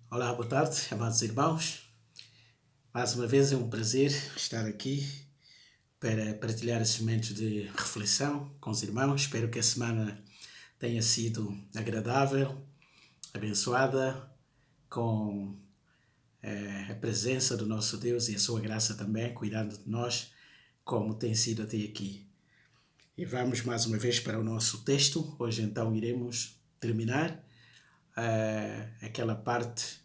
Olá, boa tarde, amados irmãos. Mais uma vez é um prazer estar aqui para partilhar esses momentos de reflexão com os irmãos. Espero que a semana tenha sido agradável, abençoada, com a presença do nosso Deus e a sua graça também, cuidando de nós, como tem sido até aqui. E vamos mais uma vez para o nosso texto. Hoje então iremos terminar aquela parte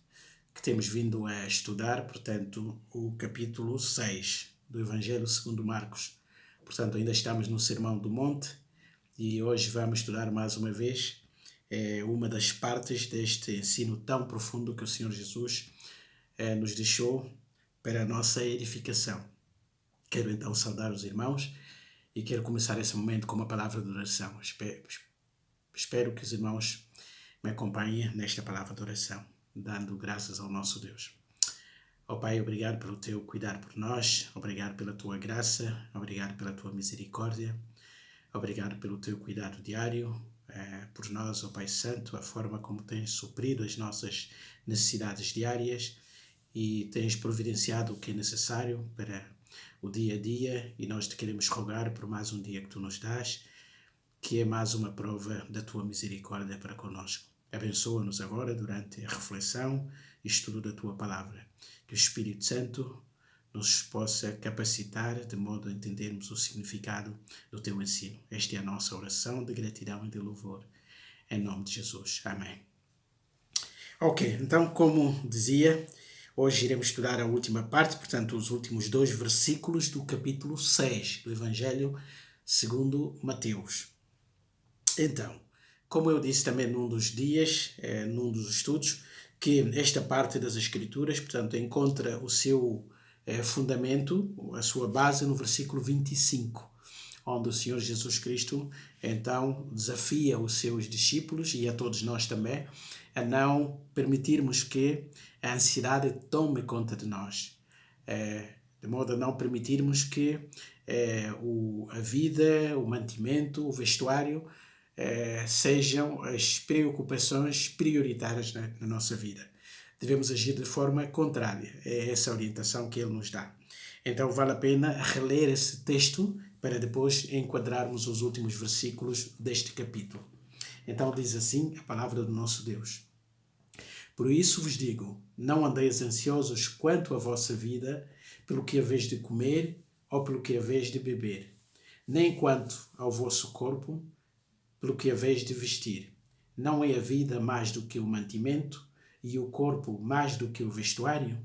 que temos vindo a estudar, portanto, o capítulo 6 do Evangelho segundo Marcos. Portanto, ainda estamos no Sermão do Monte e hoje vamos estudar mais uma vez uma das partes deste ensino tão profundo que o Senhor Jesus nos deixou para a nossa edificação. Quero então saudar os irmãos e quero começar esse momento com uma palavra de oração. Espero que os irmãos me acompanhem nesta palavra de oração, dando graças ao nosso Deus. Ó Pai, obrigado pelo teu cuidar por nós, obrigado pela tua graça, obrigado pela tua misericórdia, obrigado pelo teu cuidado diário por nós, ó Pai Santo, a forma como tens suprido as nossas necessidades diárias e tens providenciado o que é necessário para o dia a dia, e nós te queremos rogar por mais um dia que tu nos dás, que é mais uma prova da tua misericórdia para conosco. Abençoa-nos agora durante a reflexão e estudo da tua palavra. Que o Espírito Santo nos possa capacitar de modo a entendermos o significado do teu ensino. Esta é a nossa oração de gratidão e de louvor. Em nome de Jesus. Amém. Ok, então, como dizia, hoje iremos estudar a última parte, portanto, os últimos 2 versículos do capítulo 6 do Evangelho segundo Mateus. Então, como eu disse também num dos dias, num dos estudos, que esta parte das Escrituras, portanto, encontra o seu fundamento, a sua base no versículo 25, onde o Senhor Jesus Cristo, então, desafia os seus discípulos e a todos nós também, a não permitirmos que a ansiedade tome conta de nós, de modo a não permitirmos que a vida, o mantimento, o vestuário, sejam as preocupações prioritárias na nossa vida. Devemos agir de forma contrária. É essa a orientação que ele nos dá. Então vale a pena reler esse texto para depois enquadrarmos os últimos versículos deste capítulo. Então diz assim a palavra do nosso Deus. Por isso vos digo, não andeis ansiosos quanto à vossa vida, pelo que haveis de comer ou pelo que haveis de beber, nem quanto ao vosso corpo, pelo que haveis de vestir. Não é a vida mais do que o mantimento, e o corpo mais do que o vestuário?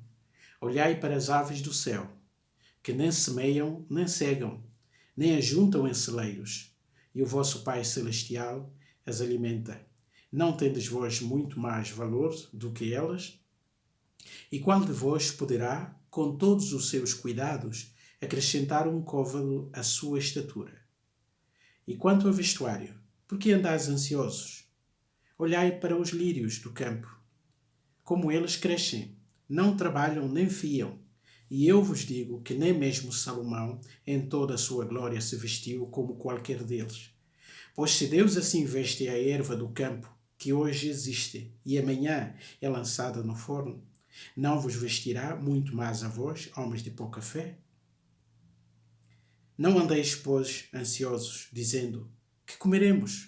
Olhai para as aves do céu, que nem semeiam, nem cegam, nem ajuntam em celeiros, e o vosso Pai Celestial as alimenta. Não tendes vós muito mais valor do que elas? E qual de vós poderá, com todos os seus cuidados, acrescentar um côvado à sua estatura? E quanto ao vestuário, por que andais ansiosos? Olhai para os lírios do campo, como eles crescem, não trabalham nem fiam. E eu vos digo que nem mesmo Salomão, em toda a sua glória, se vestiu como qualquer deles. Pois se Deus assim veste a erva do campo, que hoje existe e amanhã é lançada no forno, não vos vestirá muito mais a vós, homens de pouca fé? Não andeis, pois, ansiosos, dizendo: que comeremos?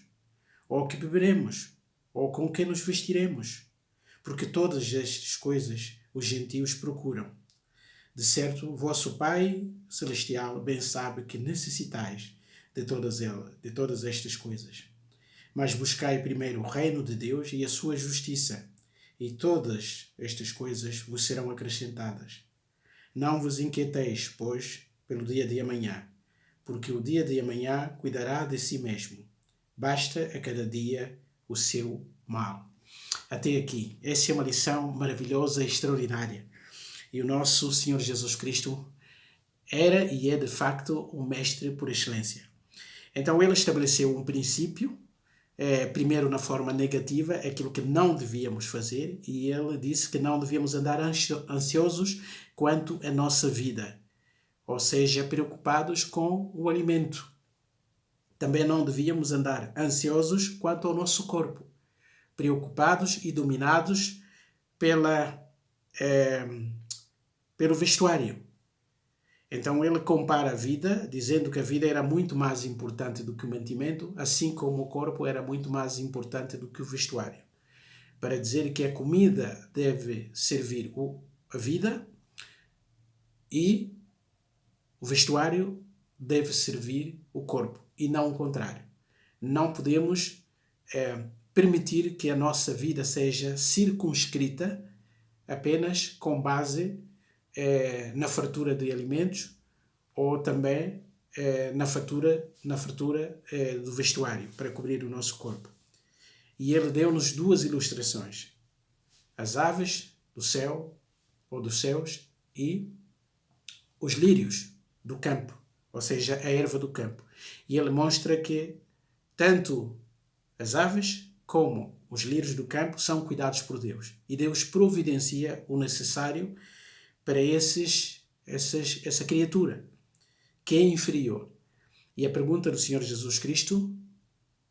Ou que beberemos? Ou com que nos vestiremos? Porque todas estas coisas os gentios procuram. De certo, vosso Pai Celestial bem sabe que necessitais de todas estas coisas. Mas buscai primeiro o reino de Deus e a sua justiça, e todas estas coisas vos serão acrescentadas. Não vos inquieteis, pois, pelo dia de amanhã, porque o dia de amanhã cuidará de si mesmo. Basta a cada dia o seu mal. Até aqui. Essa é uma lição maravilhosa e extraordinária. E o nosso Senhor Jesus Cristo era e é de facto um mestre por excelência. Então ele estabeleceu um princípio, primeiro na forma negativa, aquilo que não devíamos fazer, e ele disse que não devíamos andar ansiosos quanto à nossa vida, ou seja, preocupados com o alimento. Também não devíamos andar ansiosos quanto ao nosso corpo, preocupados e dominados pelo vestuário. Então ele compara a vida, dizendo que a vida era muito mais importante do que o mantimento, assim como o corpo era muito mais importante do que o vestuário. Para dizer que a comida deve servir a vida e o vestuário deve servir o corpo, e não o contrário. Não podemos permitir que a nossa vida seja circunscrita apenas com base na fartura de alimentos ou também na fartura do vestuário para cobrir o nosso corpo. E ele deu-nos duas ilustrações: as aves do céu ou dos céus e os lírios do campo, ou seja, a erva do campo. E ele mostra que tanto as aves como os lírios do campo são cuidados por Deus. E Deus providencia o necessário para essa criatura, que é inferior. E a pergunta do Senhor Jesus Cristo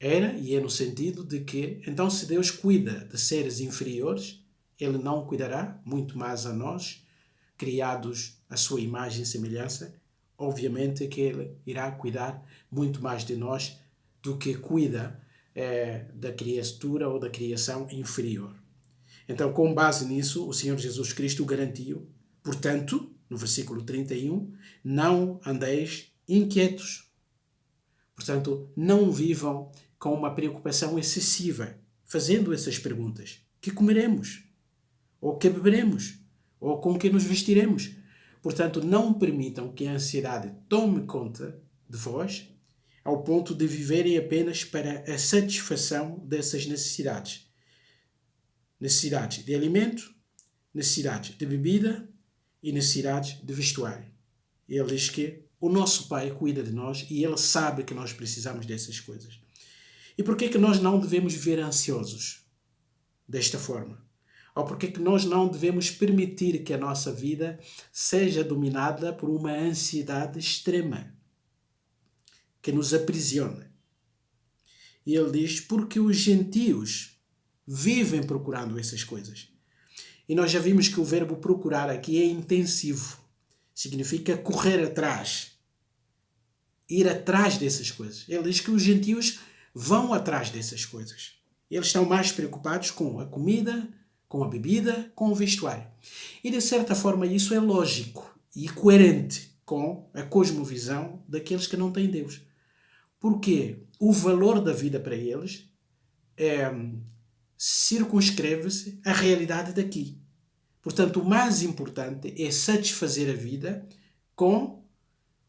era, e é no sentido de que, então, se Deus cuida de seres inferiores, Ele não cuidará muito mais a nós, criados à sua imagem e semelhança? Obviamente que Ele irá cuidar muito mais de nós do que cuida da criatura ou da criação inferior. Então, com base nisso, o Senhor Jesus Cristo garantiu, portanto, no versículo 31, não andeis inquietos. Portanto, não vivam com uma preocupação excessiva, fazendo essas perguntas. Que comeremos? Ou que beberemos? Ou com que nos vestiremos? Portanto, não permitam que a ansiedade tome conta de vós, ao ponto de viverem apenas para a satisfação dessas necessidades. Necessidades de alimento, necessidades de bebida e necessidades de vestuário. Ele diz que o nosso Pai cuida de nós e Ele sabe que nós precisamos dessas coisas. E por que nós não devemos viver ansiosos desta forma? Ou por que nós não devemos permitir que a nossa vida seja dominada por uma ansiedade extrema que nos aprisiona? E ele diz, porque os gentios vivem procurando essas coisas. E nós já vimos que o verbo procurar aqui é intensivo. Significa correr atrás. Ir atrás dessas coisas. Ele diz que os gentios vão atrás dessas coisas. Eles estão mais preocupados com a comida, com a bebida, com o vestuário. E de certa forma isso é lógico e coerente com a cosmovisão daqueles que não têm Deus. Porque o valor da vida para eles circunscreve-se à realidade daqui. Portanto, o mais importante é satisfazer a vida com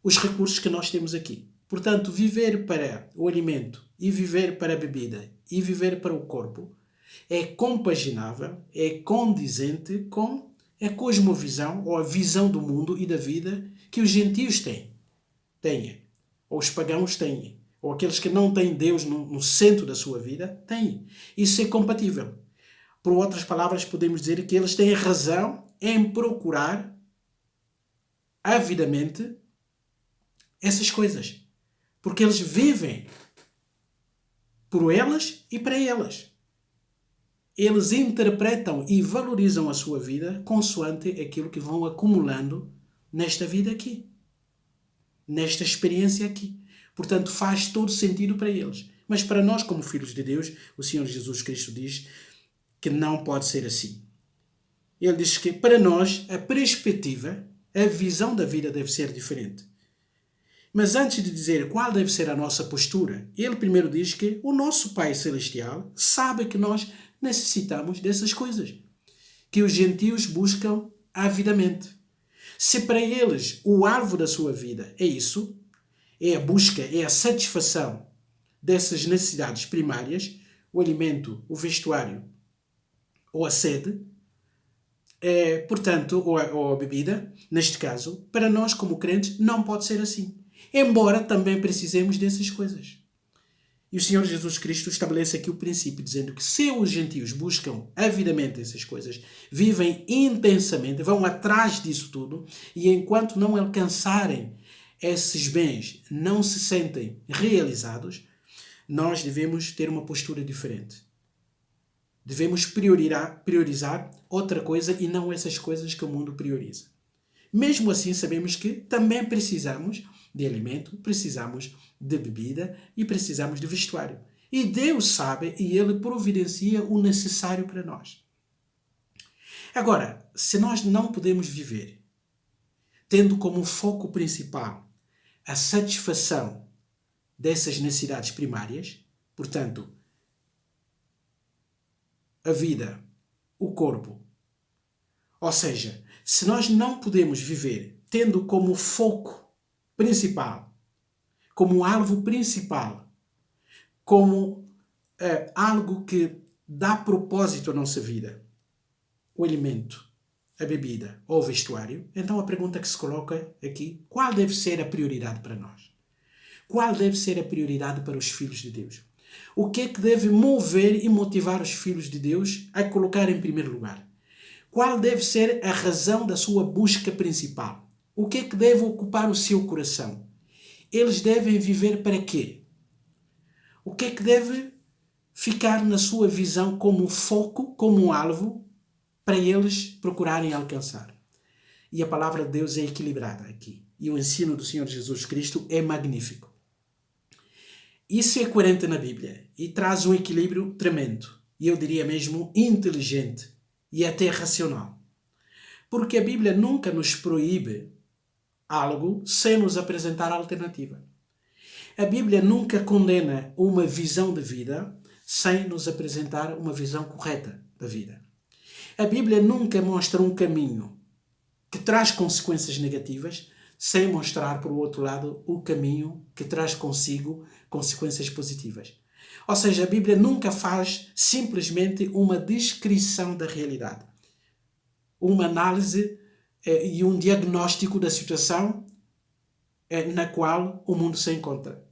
os recursos que nós temos aqui. Portanto, viver para o alimento e viver para a bebida e viver para o corpo é compaginável, é condizente com a cosmovisão ou a visão do mundo e da vida que os gentios têm, ou os pagãos têm, ou aqueles que não têm Deus no centro da sua vida têm. Isso é compatível. Por outras palavras, podemos dizer que eles têm razão em procurar avidamente essas coisas. Porque eles vivem por elas e para elas. Eles interpretam e valorizam a sua vida consoante aquilo que vão acumulando nesta vida aqui. Nesta experiência aqui. Portanto, faz todo sentido para eles. Mas para nós, como filhos de Deus, o Senhor Jesus Cristo diz que não pode ser assim. Ele diz que para nós a perspectiva, a visão da vida deve ser diferente. Mas antes de dizer qual deve ser a nossa postura, ele primeiro diz que o nosso Pai Celestial sabe que nós necessitamos dessas coisas, que os gentios buscam avidamente. Se para eles o alvo da sua vida é isso, é a busca, é a satisfação dessas necessidades primárias, o alimento, o vestuário ou a sede, portanto, ou a bebida, neste caso, para nós como crentes não pode ser assim. Embora também precisemos dessas coisas. E o Senhor Jesus Cristo estabelece aqui o princípio, dizendo que se os gentios buscam avidamente essas coisas, vivem intensamente, vão atrás disso tudo, e enquanto não alcançarem esses bens, não se sentem realizados, nós devemos ter uma postura diferente. devemos priorizar outra coisa e não essas coisas que o mundo prioriza. Mesmo assim, sabemos que também precisamos de alimento, precisamos de bebida e precisamos de vestuário. E Deus sabe e Ele providencia o necessário para nós. Agora, se nós não podemos viver tendo como foco principal a satisfação dessas necessidades primárias, portanto, a vida, o corpo, ou seja, se nós não podemos viver tendo como foco principal, como alvo principal, como algo que dá propósito à nossa vida, o alimento, a bebida ou o vestuário, então a pergunta que se coloca aqui, qual deve ser a prioridade para nós? Qual deve ser a prioridade para os filhos de Deus? O que é que deve mover e motivar os filhos de Deus a colocar em primeiro lugar? Qual deve ser a razão da sua busca principal? O que é que deve ocupar o seu coração? Eles devem viver para quê? O que é que deve ficar na sua visão como foco, como alvo, para eles procurarem alcançar? E a palavra de Deus é equilibrada aqui. E o ensino do Senhor Jesus Cristo é magnífico. Isso é coerente na Bíblia e traz um equilíbrio tremendo. E eu diria mesmo inteligente e até racional. Porque a Bíblia nunca nos proíbe algo sem nos apresentar a alternativa. A Bíblia nunca condena uma visão de vida sem nos apresentar uma visão correta da vida. A Bíblia nunca mostra um caminho que traz consequências negativas sem mostrar, por outro lado, o caminho que traz consigo consequências positivas. Ou seja, a Bíblia nunca faz simplesmente uma descrição da realidade, uma análise e um diagnóstico da situação na qual o mundo se encontra.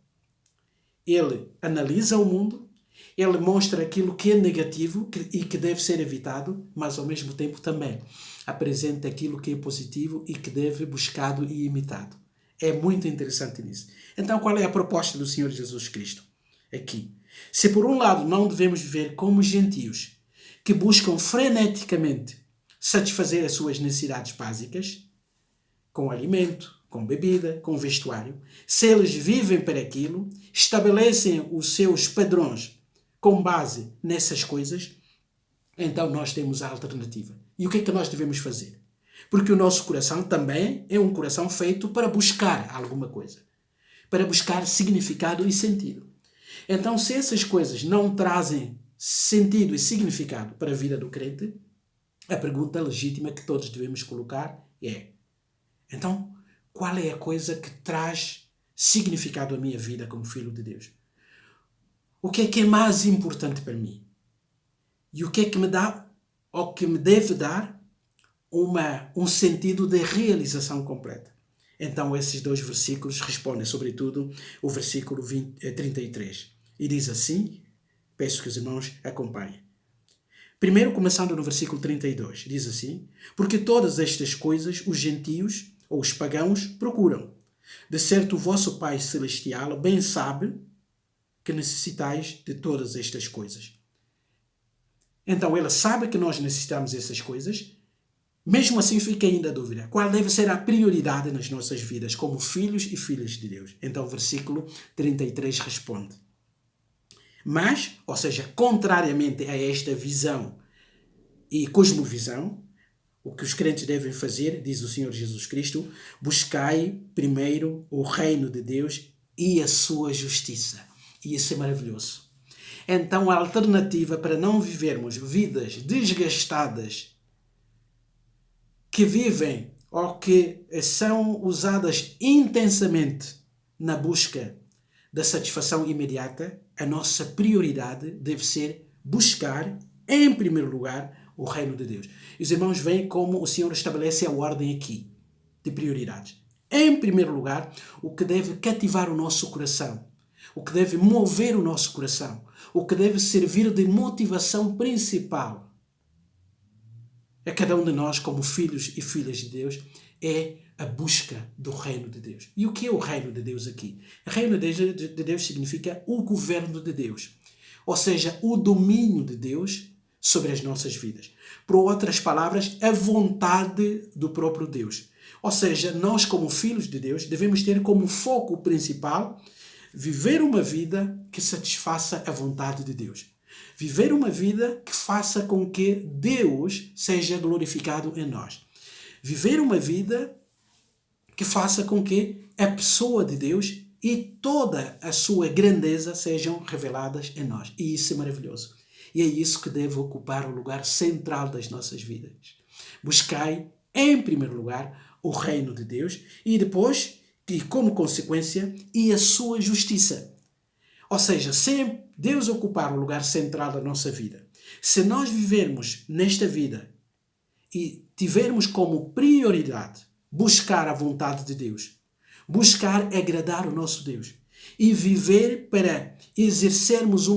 Ele analisa o mundo, ele mostra aquilo que é negativo e que deve ser evitado, mas ao mesmo tempo também apresenta aquilo que é positivo e que deve ser buscado e imitado. É muito interessante nisso. Então, qual é a proposta do Senhor Jesus Cristo? Aqui. Se por um lado não devemos viver como gentios, que buscam freneticamente satisfazer as suas necessidades básicas, com alimento, com bebida, com vestuário, se eles vivem para aquilo, estabelecem os seus padrões com base nessas coisas, então nós temos a alternativa. E o que é que nós devemos fazer? Porque o nosso coração também é um coração feito para buscar alguma coisa, para buscar significado e sentido. Então, se essas coisas não trazem sentido e significado para a vida do crente, a pergunta legítima que todos devemos colocar é: então, qual é a coisa que traz significado à minha vida como filho de Deus? O que é mais importante para mim? E o que é que me dá, ou que me deve dar, um sentido de realização completa? Então, esses dois versículos respondem, sobretudo, o versículo 33. E diz assim, peço que os irmãos acompanhem. Primeiro, começando no versículo 32, diz assim: porque todas estas coisas os gentios ou os pagãos procuram. De certo, o vosso Pai Celestial bem sabe que necessitais de todas estas coisas. Então, Ele sabe que nós necessitamos dessas coisas. Mesmo assim, fica ainda a dúvida. Qual deve ser a prioridade nas nossas vidas como filhos e filhas de Deus? Então, o versículo 33 responde. Mas, ou seja, contrariamente a esta visão e cosmovisão, o que os crentes devem fazer, diz o Senhor Jesus Cristo, buscai primeiro o reino de Deus e a sua justiça. E isso é maravilhoso. Então, a alternativa para não vivermos vidas desgastadas, que vivem ou que são usadas intensamente na busca da satisfação imediata, a nossa prioridade deve ser buscar, em primeiro lugar, o reino de Deus. E os irmãos veem como o Senhor estabelece a ordem aqui de prioridades. Em primeiro lugar, o que deve cativar o nosso coração, o que deve mover o nosso coração, o que deve servir de motivação principal a cada um de nós como filhos e filhas de Deus é a busca do reino de Deus. E o que é o reino de Deus aqui? O reino de Deus significa o governo de Deus. Ou seja, o domínio de Deus sobre as nossas vidas. Por outras palavras, a vontade do próprio Deus. Ou seja, nós como filhos de Deus devemos ter como foco principal viver uma vida que satisfaça a vontade de Deus. Viver uma vida que faça com que Deus seja glorificado em nós. Viver uma vida que faça com que a pessoa de Deus e toda a sua grandeza sejam reveladas em nós. E isso é maravilhoso. E é isso que deve ocupar o lugar central das nossas vidas. Buscai, em primeiro lugar, o reino de Deus e depois, e como consequência, e a sua justiça. Ou seja, se Deus ocupar o lugar central da nossa vida, se nós vivermos nesta vida e tivermos como prioridade buscar a vontade de Deus, buscar agradar o nosso Deus e viver para exercermos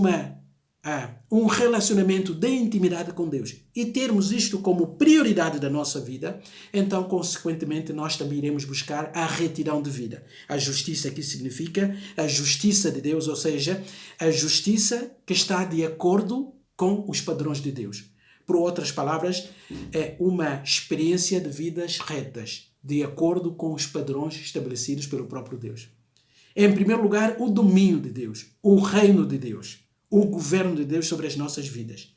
um relacionamento de intimidade com Deus e termos isto como prioridade da nossa vida, então, consequentemente, nós também iremos buscar a retidão de vida. A justiça aqui significa a justiça de Deus, ou seja, a justiça que está de acordo com os padrões de Deus. Por outras palavras, é uma experiência de vidas retas, de acordo com os padrões estabelecidos pelo próprio Deus. Em primeiro lugar, o domínio de Deus, o reino de Deus, o governo de Deus sobre as nossas vidas.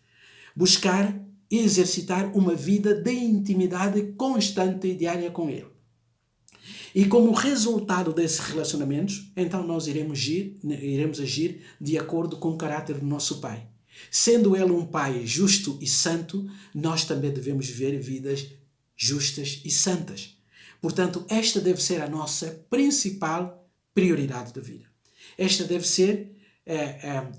Buscar e exercitar uma vida de intimidade constante e diária com Ele. E como resultado desses relacionamentos, então nós iremos agir de acordo com o caráter do nosso Pai. Sendo Ele um Pai justo e santo, nós também devemos viver vidas justas e santas. Portanto, esta deve ser a nossa principal prioridade da vida. Esta deve ser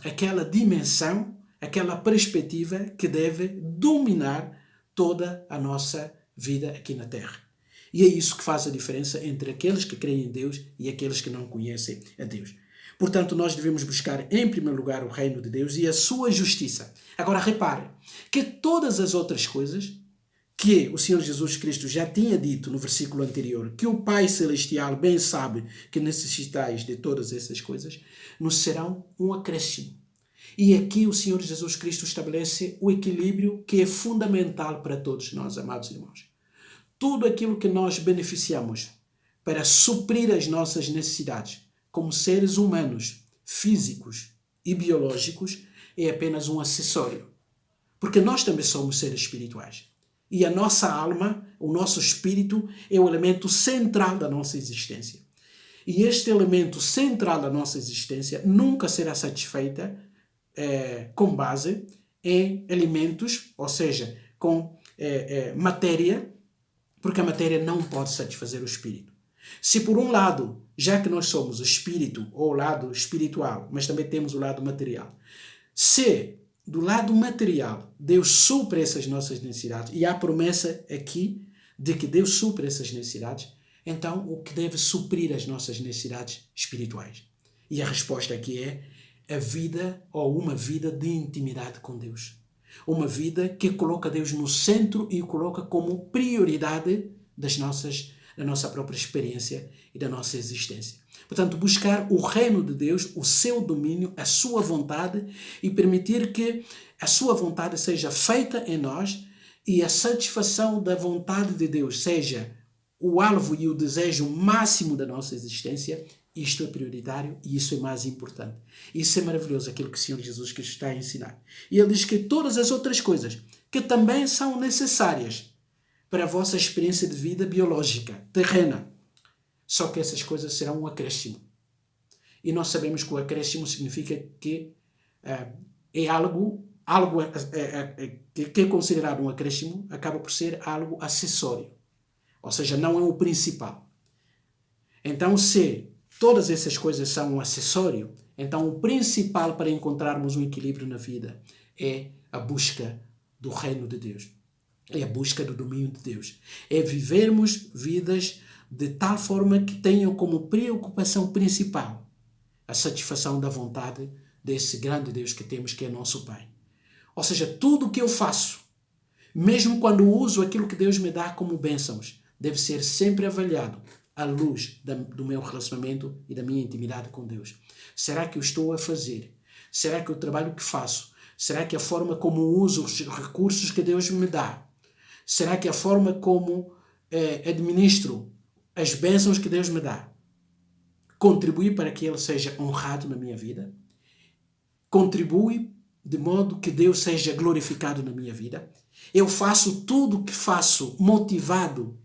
aquela dimensão, aquela perspectiva que deve dominar toda a nossa vida aqui na Terra. E é isso que faz a diferença entre aqueles que creem em Deus e aqueles que não conhecem a Deus. Portanto, nós devemos buscar em primeiro lugar o reino de Deus e a sua justiça. Agora, repare que todas as outras coisas que o Senhor Jesus Cristo já tinha dito no versículo anterior, que o Pai Celestial bem sabe que necessitais de todas essas coisas, nos serão um acréscimo. E aqui o Senhor Jesus Cristo estabelece o equilíbrio que é fundamental para todos nós, amados irmãos. Tudo aquilo que nós beneficiamos para suprir as nossas necessidades, como seres humanos, físicos e biológicos, é apenas um acessório. Porque nós também somos seres espirituais. E a nossa alma, o nosso espírito, é o elemento central da nossa existência. E este elemento central da nossa existência nunca será satisfeita com base em alimentos, ou seja, com matéria, porque a matéria não pode satisfazer o espírito. Se por um lado, já que nós somos o espírito ou o lado espiritual, mas também temos o lado material, se do lado material Deus supre essas nossas necessidades, e há a promessa aqui de que Deus supre essas necessidades, então o que deve suprir as nossas necessidades espirituais? E a resposta aqui é a vida ou uma vida de intimidade com Deus. Uma vida que coloca Deus no centro e o coloca como prioridade da nossa própria experiência e da nossa existência. Portanto, buscar o reino de Deus, o seu domínio, a sua vontade e permitir que a sua vontade seja feita em nós e a satisfação da vontade de Deus seja o alvo e o desejo máximo da nossa existência. Isto é prioritário e isso é mais importante. Isso é maravilhoso, aquilo que o Senhor Jesus Cristo está a ensinar. E Ele diz que todas as outras coisas que também são necessárias para a vossa experiência de vida biológica, terrena, só que essas coisas serão um acréscimo. E nós sabemos que o acréscimo significa que é algo que é considerado um acréscimo, acaba por ser algo acessório. Ou seja, não é o principal. Então, se todas essas coisas são um acessório, então o principal para encontrarmos um equilíbrio na vida é a busca do reino de Deus. É a busca do domínio de Deus. É vivermos vidas de tal forma que tenham como preocupação principal a satisfação da vontade desse grande Deus que temos, que é nosso Pai. Ou seja, tudo o que eu faço, mesmo quando uso aquilo que Deus me dá como bênçãos, deve ser sempre avaliado à luz do meu relacionamento e da minha intimidade com Deus. Será que eu estou a fazer? Será que o trabalho que faço Será que a forma como uso os recursos que Deus me dá? Será que a forma como administro as bênçãos que Deus me dá contribui para que Ele seja honrado na minha vida? Contribui de modo que Deus seja glorificado na minha vida? Eu faço tudo o que faço motivado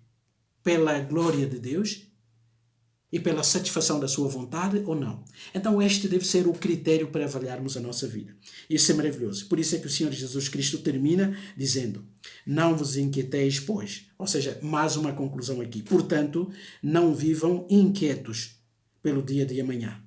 pela glória de Deus e pela satisfação da sua vontade ou não? Então este deve ser o critério para avaliarmos a nossa vida. Isso é maravilhoso. Por isso é que o Senhor Jesus Cristo termina dizendo: não vos inquieteis, pois. Ou seja, mais uma conclusão aqui. Portanto, não vivam inquietos pelo dia de amanhã,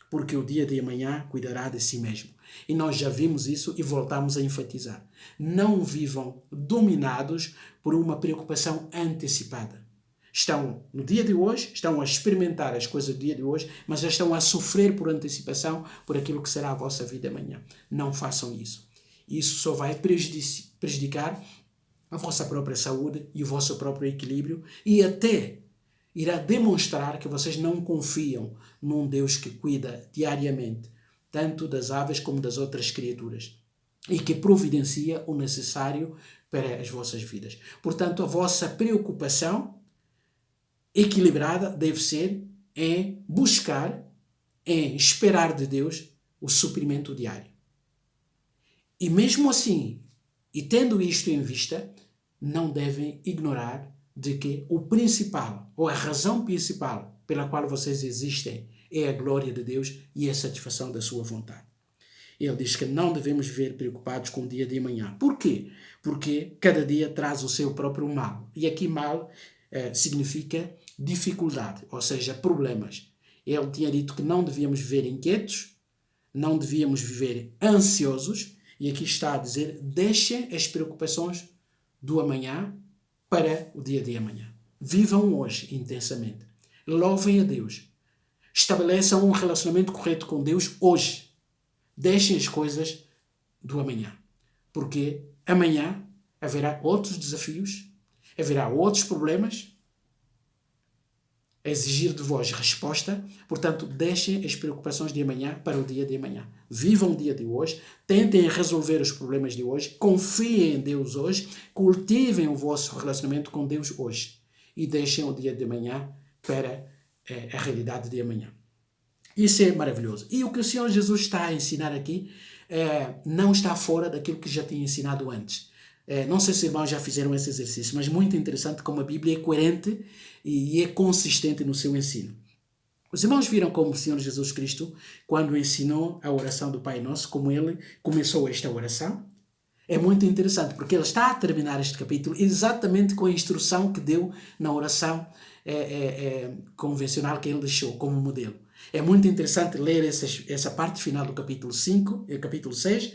porque o dia de amanhã cuidará de si mesmo. E nós já vimos isso e voltamos a enfatizar. Não vivam dominados por uma preocupação antecipada. Estão no dia de hoje, estão a experimentar as coisas do dia de hoje, mas já estão a sofrer por antecipação por aquilo que será a vossa vida amanhã. Não façam isso. Isso só vai prejudicar a vossa própria saúde e o vosso próprio equilíbrio e até irá demonstrar que vocês não confiam num Deus que cuida diariamente, tanto das aves como das outras criaturas, e que providencia o necessário para as vossas vidas. Portanto, a vossa preocupação equilibrada deve ser em buscar, em esperar de Deus o suprimento diário. E mesmo assim, e tendo isto em vista, não devem ignorar de que o principal, ou a razão principal pela qual vocês existem é a glória de Deus e a satisfação da sua vontade. Ele diz que não devemos viver preocupados com o dia de amanhã. Por quê? Porque cada dia traz o seu próprio mal. E aqui mal significa dificuldade, ou seja, problemas. Ele tinha dito que não devíamos viver inquietos, não devíamos viver ansiosos, e aqui está a dizer: deixem as preocupações do amanhã para o dia de amanhã. Vivam hoje intensamente. Louvem a Deus. Estabeleçam um relacionamento correto com Deus hoje. Deixem as coisas do amanhã. Porque amanhã haverá outros desafios, haverá outros problemas a exigir de vós resposta. Portanto, deixem as preocupações de amanhã para o dia de amanhã. Vivam o dia de hoje, tentem resolver os problemas de hoje, confiem em Deus hoje, cultivem o vosso relacionamento com Deus hoje e deixem o dia de amanhã para a realidade de amanhã. Isso é maravilhoso. E o que o Senhor Jesus está a ensinar aqui não está fora daquilo que já tinha ensinado antes. Não sei se os irmãos já fizeram esse exercício, mas muito interessante como a Bíblia é coerente e é consistente no seu ensino. Os irmãos viram como o Senhor Jesus Cristo, quando ensinou a oração do Pai Nosso, como ele começou esta oração? É muito interessante, porque ele está a terminar este capítulo exatamente com a instrução que deu na oração convencional que ele deixou como modelo. É muito interessante ler essa parte final do capítulo 5, capítulo 6,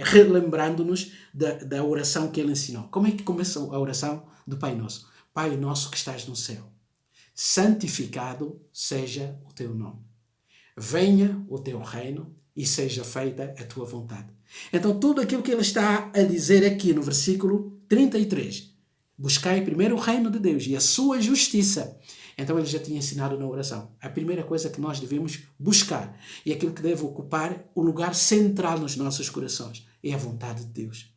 relembrando-nos da oração que ele ensinou. Como é que começa a oração do Pai Nosso? Pai Nosso que estás no céu, santificado seja o teu nome. Venha o teu reino e seja feita a tua vontade. Então, tudo aquilo que ele está a dizer aqui no versículo 33, buscai primeiro o reino de Deus e a sua justiça. Então, ele já tinha ensinado na oração. A primeira coisa que nós devemos buscar e aquilo que deve ocupar o lugar central nos nossos corações é a vontade de Deus.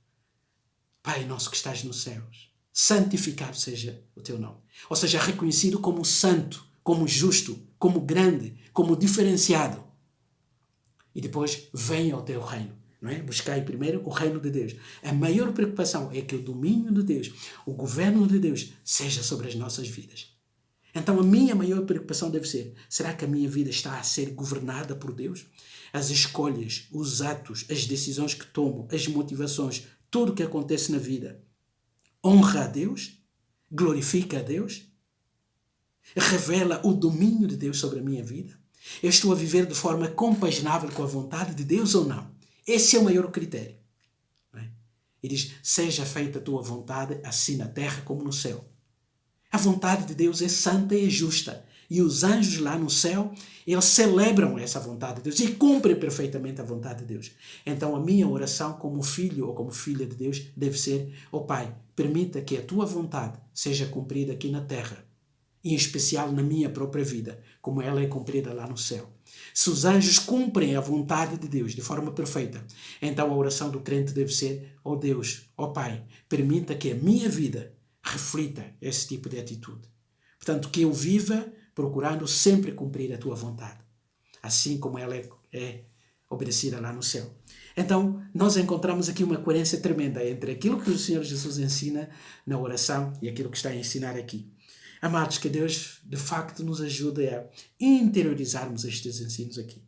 Pai nosso que estás nos céus, santificado seja o teu nome. Ou seja, reconhecido como santo, como justo, como grande, como diferenciado. E depois, venha o teu reino. Não é? Buscai primeiro o reino de Deus. A maior preocupação é que o domínio de Deus, o governo de Deus, seja sobre as nossas vidas. Então a minha maior preocupação deve ser: será que a minha vida está a ser governada por Deus? As escolhas, os atos, as decisões que tomo, as motivações, tudo o que acontece na vida, honra a Deus? Glorifica a Deus? Revela o domínio de Deus sobre a minha vida? Eu estou a viver de forma compaginável com a vontade de Deus ou não? Esse é o maior critério. E diz: seja feita a tua vontade, assim na terra como no céu. A vontade de Deus é santa e justa. E os anjos lá no céu, eles celebram essa vontade de Deus e cumprem perfeitamente a vontade de Deus. Então a minha oração como filho ou como filha de Deus deve ser: ó Pai, permita que a tua vontade seja cumprida aqui na terra em especial na minha própria vida, como ela é cumprida lá no céu. Se os anjos cumprem a vontade de Deus de forma perfeita, então a oração do crente deve ser: ó Deus, ó Pai, permita que a minha vida reflita esse tipo de atitude. Portanto, que eu viva procurando sempre cumprir a tua vontade, assim como ela é obedecida lá no céu. Então, nós encontramos aqui uma coerência tremenda entre aquilo que o Senhor Jesus ensina na oração e aquilo que está a ensinar aqui. Amados, que Deus de facto nos ajude a interiorizarmos estes ensinos aqui.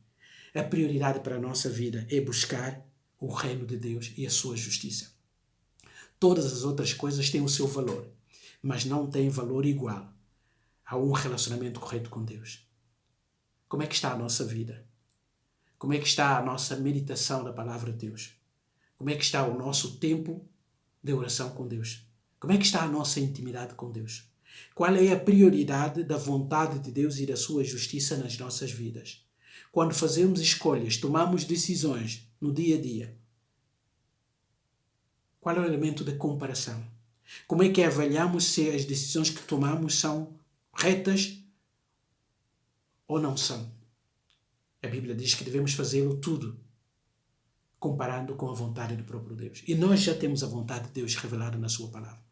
A prioridade para a nossa vida é buscar o reino de Deus e a sua justiça. Todas as outras coisas têm o seu valor, mas não têm valor igual a um relacionamento correto com Deus. Como é que está a nossa vida? Como é que está a nossa meditação da palavra de Deus? Como é que está o nosso tempo de oração com Deus? Como é que está a nossa intimidade com Deus? Qual é a prioridade da vontade de Deus e da sua justiça nas nossas vidas? Quando fazemos escolhas, tomamos decisões no dia a dia, qual é o elemento de comparação? Como é que avaliamos se as decisões que tomamos são retas ou não são? A Bíblia diz que devemos fazê-lo tudo comparando com a vontade do próprio Deus. E nós já temos a vontade de Deus revelada na sua palavra.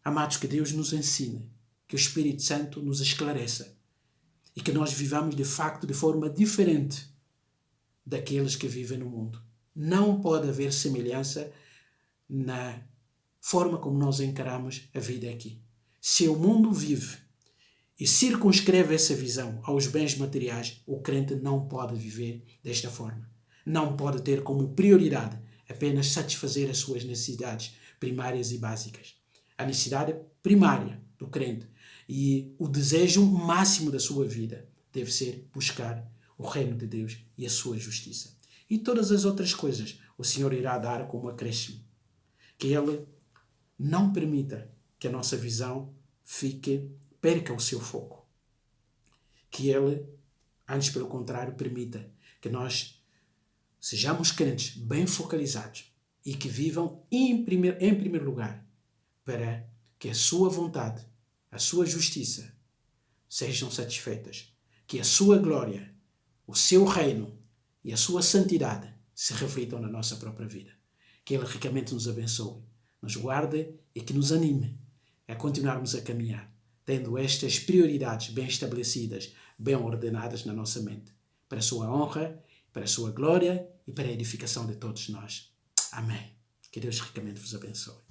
Amados, que Deus nos ensine, que o Espírito Santo nos esclareça e que nós vivamos de facto de forma diferente daqueles que vivem no mundo. Não pode haver semelhança na forma como nós encaramos a vida aqui. Se o mundo vive e circunscreve essa visão aos bens materiais, o crente não pode viver desta forma. Não pode ter como prioridade apenas satisfazer as suas necessidades primárias e básicas. A necessidade primária do crente e o desejo máximo da sua vida deve ser buscar o reino de Deus e a sua justiça. E todas as outras coisas o Senhor irá dar como acréscimo. Que Ele não permita que a nossa visão perca o seu foco. Que Ele, antes pelo contrário, permita que nós sejamos crentes bem focalizados e que vivam em primeiro lugar para que a sua vontade, a sua justiça sejam satisfeitas, que a sua glória, o seu reino e a sua santidade se reflitam na nossa própria vida. Que Ele ricamente nos abençoe, nos guarde e que nos anime a continuarmos a caminhar, tendo estas prioridades bem estabelecidas, bem ordenadas na nossa mente, para a sua honra, para a sua glória e para a edificação de todos nós. Amém. Que Deus ricamente vos abençoe.